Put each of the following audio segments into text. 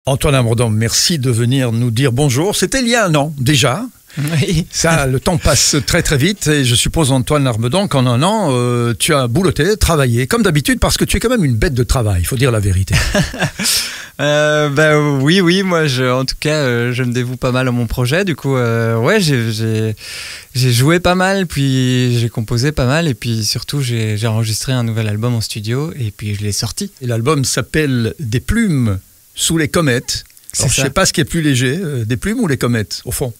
Antoine Armedon, merci de venir nous dire bonjour. C'était il y a un an déjà. Oui. Ça, le temps passe très très vite et je suppose, Antoine Armedon, qu'en un an, tu as boulotté, travaillé, comme d'habitude, parce que tu es quand même une bête de travail, il faut dire la vérité. Oui, moi, en tout cas, je me dévoue pas mal à mon projet. Du coup, j'ai joué pas mal, puis j'ai composé pas mal, et puis surtout, j'ai enregistré un nouvel album en studio, et puis je l'ai sorti. Et l'album s'appelle Des plumes sous les comètes. Alors, je ne sais pas ce qui est plus léger, des plumes ou les comètes, au fond.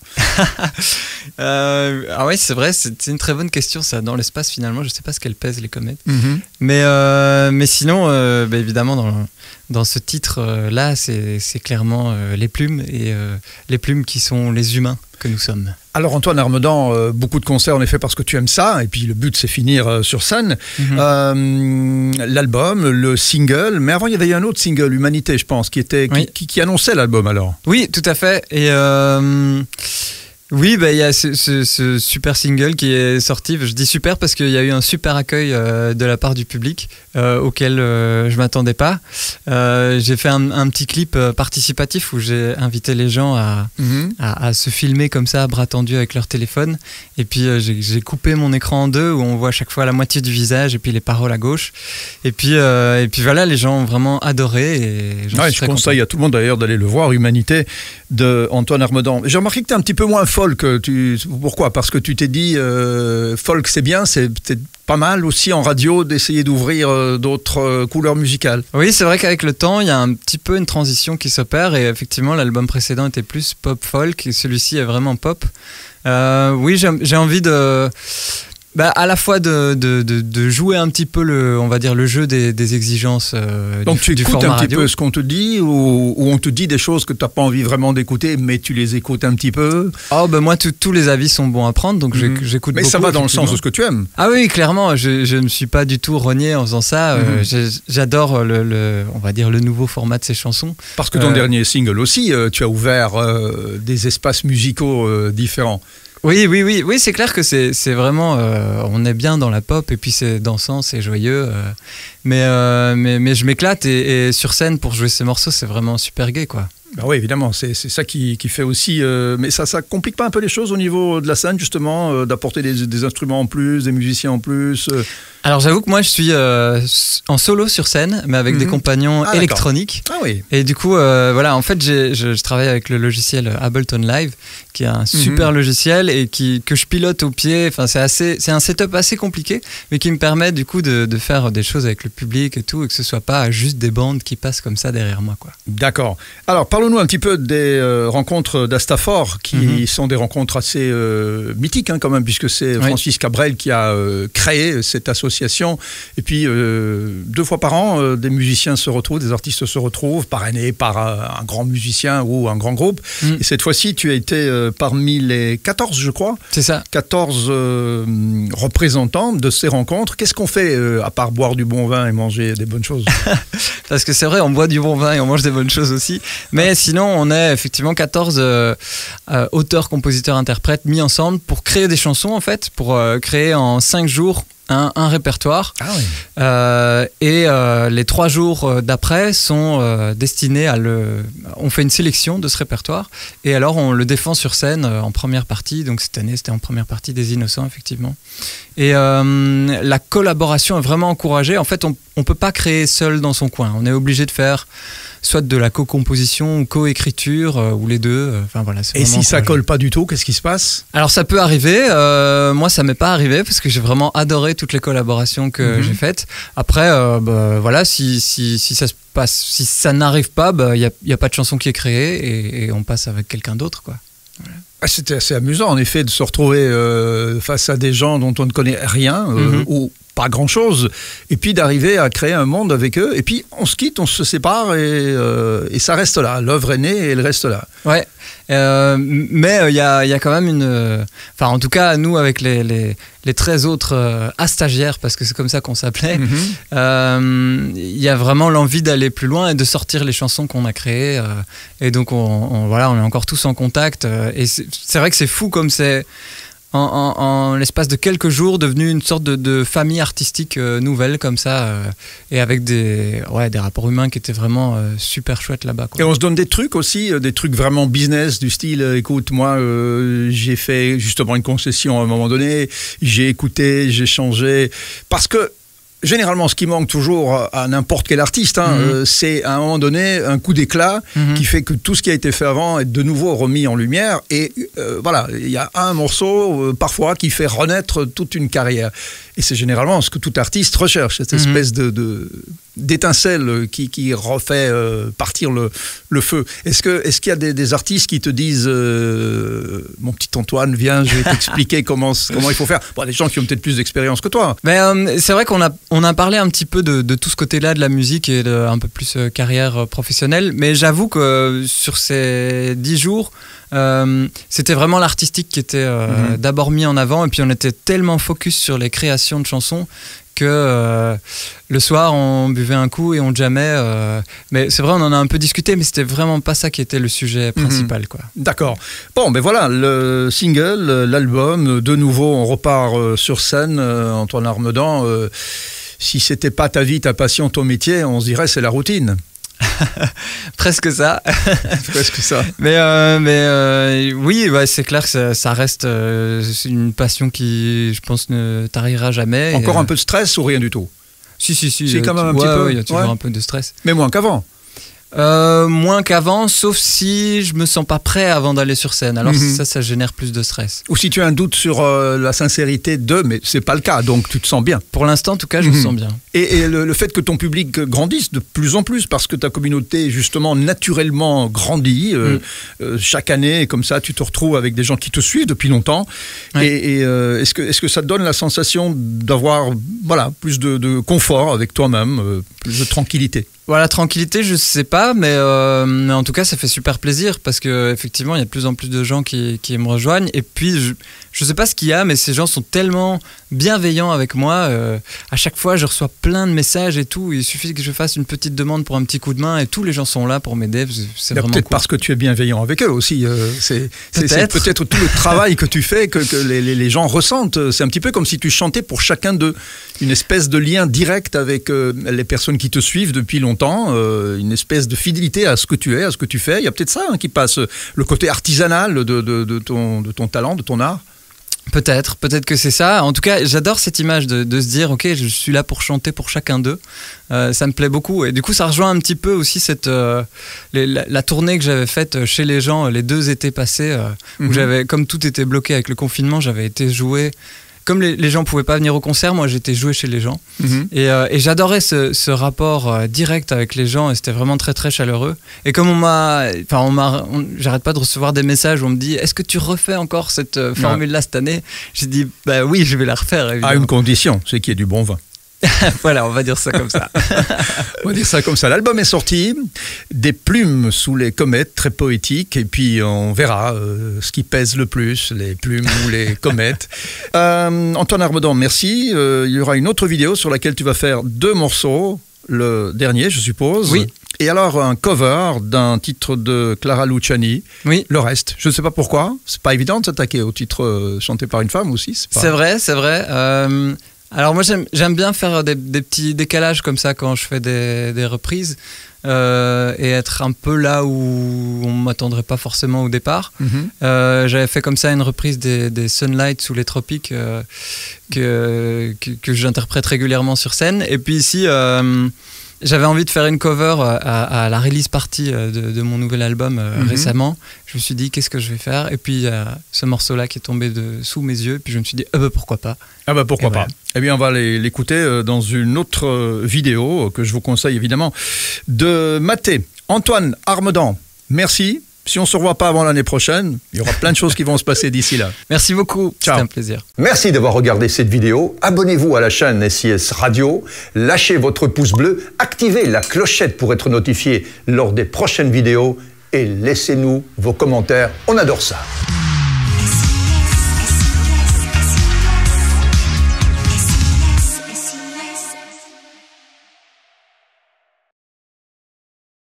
Ah oui, c'est vrai, c'est une très bonne question, ça. Dans l'espace, finalement, je ne sais pas ce qu'elles pèsent, les comètes. Mm-hmm. Mais sinon, évidemment, dans ce titre-là, c'est clairement les plumes, et les plumes qui sont les humains que nous sommes. Alors Antoine Armedon, beaucoup de concerts en effet parce que tu aimes ça, et puis le but c'est finir sur scène. L'album, le single, mais avant il y avait un autre single, Humanité je pense, qui annonçait l'album alors. Oui, tout à fait. Et oui, il y a ce super single qui est sorti. Je dis super parce qu'il y a eu un super accueil de la part du public auquel je m'attendais pas. J'ai fait un petit clip participatif où j'ai invité les gens à se filmer comme ça, à bras tendus avec leur téléphone. Et puis j'ai coupé mon écran en deux où on voit à chaque fois la moitié du visage et puis les paroles à gauche. Et puis voilà, les gens ont vraiment adoré. Et je conseille à tout le monde d'ailleurs d'aller le voir, Humanité de Antoine Armedon. J'ai remarqué que tu es un petit peu moins folk. Pourquoi ? Parce que tu t'es dit folk c'est bien, c'est peut-être pas mal aussi en radio d'essayer d'ouvrir d'autres couleurs musicales. Oui, c'est vrai qu'avec le temps, il y a un petit peu une transition qui s'opère et effectivement l'album précédent était plus pop-folk et celui-ci est vraiment pop. Oui, j'ai envie de... à la fois de jouer un petit peu le jeu des exigences donc du tu écoutes format un petit radio. peu ce qu'on te dit ou on te dit des choses que tu n'as pas envie vraiment d'écouter mais tu les écoutes un petit peu? Moi tous les avis sont bons à prendre donc j'écoute beaucoup. Mais ça va dans le sens de ce que tu aimes. Ah oui, clairement, je ne suis pas du tout renié en faisant ça. J'adore on va dire le nouveau format de ces chansons. Parce que ton dernier single aussi, tu as ouvert des espaces musicaux différents. Oui, c'est clair que c'est vraiment, on est bien dans la pop et puis c'est dansant, c'est joyeux, mais je m'éclate et sur scène pour jouer ces morceaux c'est vraiment super gai quoi. Ben oui, évidemment, c'est ça qui fait aussi... mais ça complique pas un peu les choses au niveau de la scène, justement, d'apporter des instruments en plus, des musiciens en plus Alors j'avoue que moi je suis en solo sur scène, mais avec des compagnons électroniques. Ah oui. Et du coup, en fait, je travaille avec le logiciel Ableton Live, qui est un super logiciel et que je pilote au pied. Enfin, c'est un setup assez compliqué, mais qui me permet du coup de faire des choses avec le public et tout, et que ce soit pas juste des bandes qui passent comme ça derrière moi, quoi. D'accord. Alors, parlons-nous un petit peu des rencontres d'Astafor, qui sont des rencontres assez mythiques quand même, puisque c'est Francis Cabrel qui a créé cette association. Et puis, 2 fois par an, des musiciens se retrouvent, des artistes se retrouvent, parrainés par un grand musicien ou un grand groupe. Et cette fois-ci, tu as été parmi les 14, je crois. C'est ça. 14 représentants de ces rencontres. Qu'est-ce qu'on fait, à part boire du bon vin et manger des bonnes choses? Parce que c'est vrai, on boit du bon vin et on mange des bonnes choses aussi. Mais sinon, on est effectivement 14 auteurs, compositeurs, interprètes mis ensemble pour créer des chansons, en fait, pour créer en 5 jours un répertoire. Ah oui. Les 3 jours d'après sont destinés on fait une sélection de ce répertoire et alors on le défend sur scène en première partie. Donc cette année c'était en première partie des Innocents effectivement. Et la collaboration est vraiment encouragée. En fait on peut pas créer seul dans son coin. On est obligé de faire soit de la co-composition ou co-écriture ou les deux. Enfin voilà. Et si ça colle pas du tout, qu'est-ce qui se passe? Alors ça peut arriver. Moi ça m'est pas arrivé parce que j'ai vraiment adoré toutes les collaborations que j'ai faites. Après si ça se passe, si ça n'arrive pas, il y a pas de chanson qui est créée et on passe avec quelqu'un d'autre quoi. Voilà. C'était assez amusant en effet de se retrouver face à des gens dont on ne connaît rien ou pas grand-chose, et puis d'arriver à créer un monde avec eux, et puis on se quitte, on se sépare, et ça reste là. L'œuvre est née et elle reste là. Ouais, mais il y a quand même une... Enfin, en tout cas, nous, avec les 13 autres stagiaires, parce que c'est comme ça qu'on s'appelait, il y a vraiment l'envie d'aller plus loin et de sortir les chansons qu'on a créées, et donc on est encore tous en contact, et c'est vrai que c'est fou comme c'est... en l'espace de quelques jours devenu une sorte de famille artistique nouvelle comme ça, et avec des rapports humains qui étaient vraiment super chouettes là-bas, quoi. Et on se donne des trucs aussi, des trucs vraiment business du style, écoute, moi j'ai fait justement une concession à un moment donné, j'ai écouté, j'ai changé, parce que généralement, ce qui manque toujours à n'importe quel artiste, c'est à un moment donné un coup d'éclat qui fait que tout ce qui a été fait avant est de nouveau remis en lumière. Et voilà, il y a un morceau parfois qui fait renaître toute une carrière. Et c'est généralement ce que tout artiste recherche, cette espèce d'étincelle qui refait partir le feu. Est-ce qu'il y a des artistes qui te disent mon petit Antoine, viens, je vais t'expliquer comment il faut faire. Bon, des gens qui ont peut-être plus d'expérience que toi. Mais c'est vrai qu'on a parlé un petit peu de tout ce côté-là de la musique et un peu plus carrière professionnelle, mais j'avoue que sur ces 10 jours, c'était vraiment l'artistique qui était d'abord mis en avant, et puis on était tellement focus sur les créations de chansons que le soir on buvait un coup et on jammait, mais c'est vrai, on en a un peu discuté, mais c'était vraiment pas ça qui était le sujet principal, quoi. D'accord. Bon, ben voilà, le single, l'album, de nouveau on repart sur scène. Antoine Armedan, si c'était pas ta vie, ta passion, ton métier, on se dirait c'est la routine. Presque ça. Presque ça. Mais oui, c'est clair que ça reste une passion qui, je pense, ne tarira jamais. Encore un peu de stress ou rien du tout? Si. C'est quand même un petit peu. Il y a toujours un peu de stress. Mais moins qu'avant. Moins qu'avant, sauf si je me sens pas prêt avant d'aller sur scène. Alors ça génère plus de stress. Ou si tu as un doute sur la sincérité mais c'est pas le cas, donc tu te sens bien. Pour l'instant, en tout cas, je me sens bien. Et le fait que ton public grandisse de plus en plus, parce que ta communauté, justement, naturellement grandit, chaque année, comme ça, tu te retrouves avec des gens qui te suivent depuis longtemps. Ouais. Et est-ce que ça te donne la sensation d'avoir plus de confort avec toi-même, plus de tranquillité? Voilà, tranquillité, je sais pas, mais en tout cas, ça fait super plaisir parce que effectivement, il y a de plus en plus de gens qui me rejoignent. Et puis, je sais pas ce qu'il y a, mais ces gens sont tellement bienveillants avec moi. À chaque fois, je reçois plein de messages et tout. Il suffit que je fasse une petite demande pour un petit coup de main et tous les gens sont là pour m'aider. C'est vraiment peut-être cool. Parce que tu es bienveillant avec eux aussi. C'est peut-être tout le travail que tu fais que les gens ressentent. C'est un petit peu comme si tu chantais pour chacun d'eux. Une espèce de lien direct avec les personnes qui te suivent depuis longtemps. Une espèce de fidélité à ce que tu es, à ce que tu fais. Il y a peut-être ça qui passe, le côté artisanal de ton talent, de ton art. Peut-être que c'est ça. En tout cas, j'adore cette image de se dire, ok, je suis là pour chanter pour chacun d'eux. Ça me plaît beaucoup. Et du coup, ça rejoint un petit peu aussi la tournée que j'avais faite chez les gens les 2 étés passés, où comme tout était bloqué avec le confinement, j'avais été jouer. Comme les gens ne pouvaient pas venir au concert, moi j'étais joué chez les gens. Et j'adorais ce rapport direct avec les gens, et c'était vraiment très très chaleureux. Et comme j'arrête pas de recevoir des messages où on me dit, est-ce que tu refais encore cette formule-là cette année? J'ai dit, bah oui, je vais la refaire, évidemment. À une condition, c'est qu'il y ait du bon vin. Voilà, on va dire ça comme ça. On va dire ça comme ça. L'album est sorti, des plumes sous les comètes, très poétique, et puis on verra ce qui pèse le plus, les plumes ou les comètes. Antoine Armedan, merci. Il y aura une autre vidéo sur laquelle tu vas faire 2 morceaux, le dernier, je suppose. Oui. Et alors un cover d'un titre de Clara Luciani. Oui. Le reste, je ne sais pas pourquoi. C'est pas évident de s'attaquer au titre chanté par une femme aussi. C'est vrai. Alors moi j'aime bien faire des petits décalages comme ça quand je fais des reprises, et être un peu là où on m'attendrait pas forcément au départ. J'avais fait comme ça une reprise des Sunlight sous les tropiques que j'interprète régulièrement sur scène. Et puis ici j'avais envie de faire une cover à la release party de mon nouvel album récemment. Je me suis dit, qu'est-ce que je vais faire? Et puis il y a ce morceau-là qui est tombé sous mes yeux. Et puis je me suis dit, pourquoi pas? Pourquoi pas. Eh bien, on va l'écouter dans une autre vidéo que je vous conseille évidemment de mater. Antoine Armedan, merci. Si on ne se revoit pas avant l'année prochaine, il y aura plein de choses qui vont se passer d'ici là. Merci beaucoup, c'était un plaisir. Merci d'avoir regardé cette vidéo. Abonnez-vous à la chaîne SIS Radio, lâchez votre pouce bleu, activez la clochette pour être notifié lors des prochaines vidéos et laissez-nous vos commentaires. On adore ça.